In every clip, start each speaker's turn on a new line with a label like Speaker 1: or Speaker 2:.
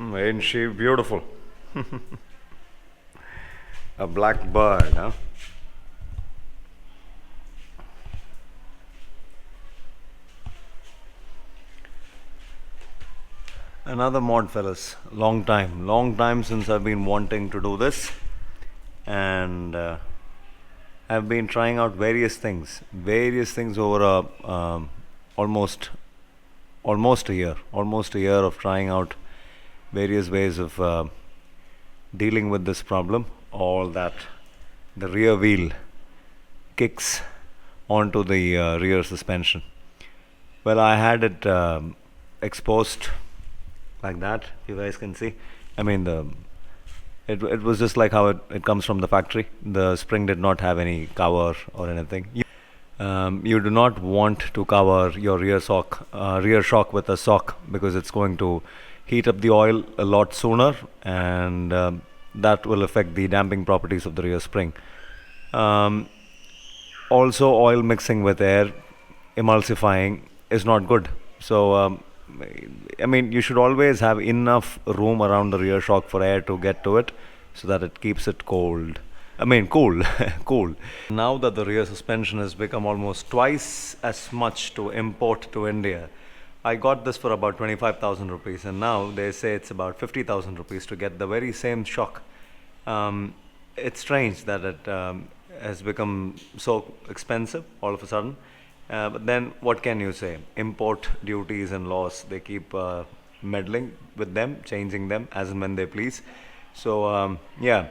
Speaker 1: Ain't she beautiful? A black bird, huh? Another mod, fellas. Long time since I've been wanting to do this, and I've been trying out various things over almost almost a year of trying out various ways of dealing with this problem. All that the rear wheel kicks onto the rear suspension. Well, I had it exposed like that. You guys can see. I mean, it was just like how it comes from the factory. The spring did not have any cover or anything. You do not want to cover your rear shock with a sock because it's going to heat up the oil a lot sooner, and that will affect the damping properties of the rear spring. Um, Also, oil mixing with air, emulsifying is not good. So, I mean, you should always have enough room around the rear shock for air to get to it so that it keeps it cold. I mean, cool, cool. Now that the rear suspension has become almost twice as much to import to India, I got this for about 25,000 rupees, and now they say it's about 50,000 rupees to get the very same shock. It's strange that it has become so expensive all of a sudden. But then, what can you say? Import duties and laws, they keep meddling with them, changing them as and when they please. So, yeah,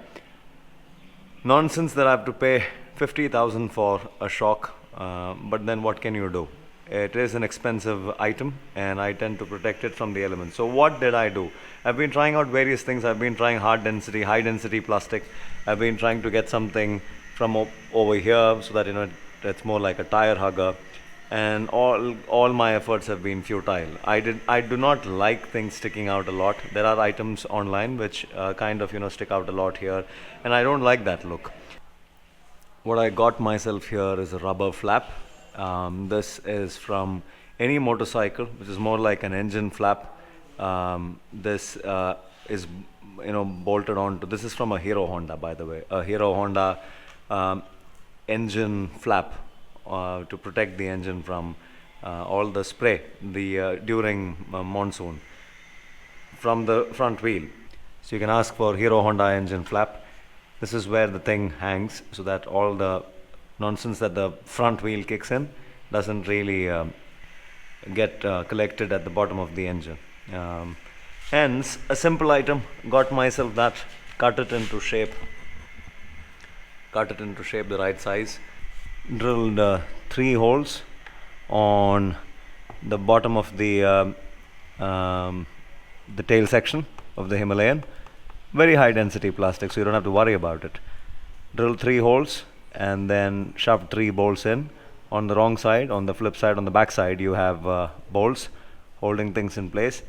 Speaker 1: nonsense that I have to pay 50,000 for a shock, but then what can you do? It is an expensive item, and I tend to protect it from the elements. So what did I do? I've been trying out various things. I've been trying high density plastic. I've been trying to get something from over here so that it's more like a tire hugger, and all my efforts have been futile. I do not like things sticking out a lot. There are items online which kind of stick out a lot here, and I don't like that look. What I got myself here is a rubber flap. This is from any motorcycle, which is more like an engine flap. This is bolted onto. This is from a Hero Honda, by the way, a Hero Honda um, engine flap to protect the engine from all the spray during monsoon from the front wheel. So you can ask for Hero Honda engine flap. This is where the thing hangs so that all the nonsense that the front wheel kicks in doesn't really get collected at the bottom of the engine. Hence, a simple item. Got myself that, cut it into shape, the right size, drilled 3 holes on the bottom of the tail section of the Himalayan. Very high density plastic, so you don't have to worry about it. Drill 3 holes and then shove 3 bolts in. On the wrong side, on the flip side, on the back side, you have bolts holding things in place.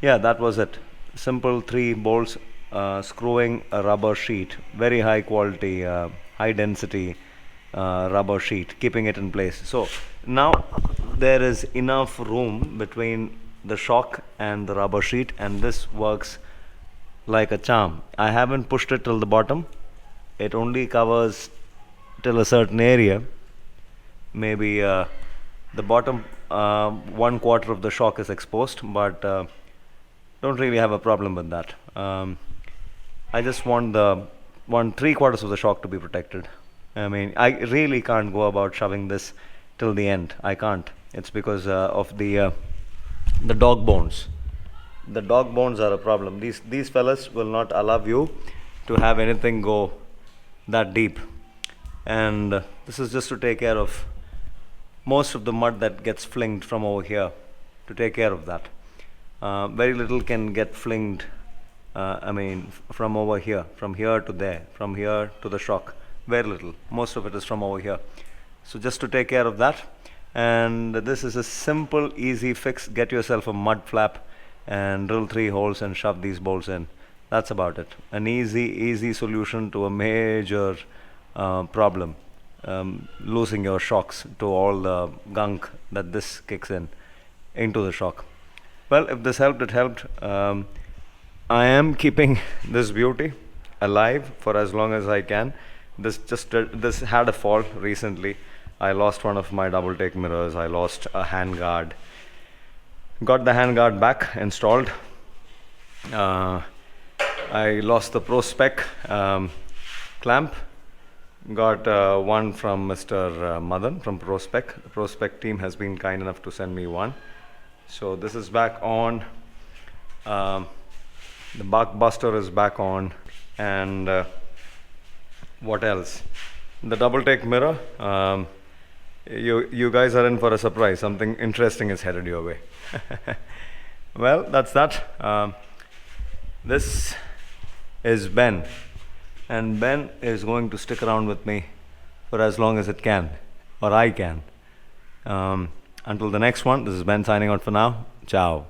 Speaker 1: Yeah, that was it. Simple 3 bolts screwing a rubber sheet, very high quality, high density rubber sheet, keeping it in place. So now there is enough room between the shock and the rubber sheet, and this works like a charm. I haven't pushed it till the bottom. It only covers till a certain area. Maybe the bottom 1/4 of the shock is exposed, but don't really have a problem with that. I just want the 3/4 of the shock to be protected. I mean, I really can't go about shoving this till the end. I can't. It's because of the dog bones. The dog bones are a problem. These fellas will not allow you to have anything go that deep, and this is just to take care of most of the mud that gets flinged from over here. To take care of that, very little can get flinged. I mean, from over here, from here to there, from here to the shock. Very little. Most of it is from over here. So just to take care of that, and this is a simple, easy fix. Get yourself a mud flap and drill 3 holes and shove these bolts in. That's about it. An easy solution to a major problem. Losing your shocks to all the gunk that this kicks in into the shock. Well, if this helped, it helped. I am keeping this beauty alive for as long as I can. This had a fault recently. I lost one of my double take mirrors. I lost a hand guard. Got the hand guard back installed. uh, I lost the Pro Spec clamp. Got one from Mr. Madan from Pro Spec. The Pro Spec team has been kind enough to send me one. So this is back on. The Buck Buster is back on. And what else? The double take mirror. You guys are in for a surprise. Something interesting is headed your way. Well, that's that. This is Ben, and Ben is going to stick around with me for as long as it can, or I can. Until the next one, this is Ben signing out for now. Ciao.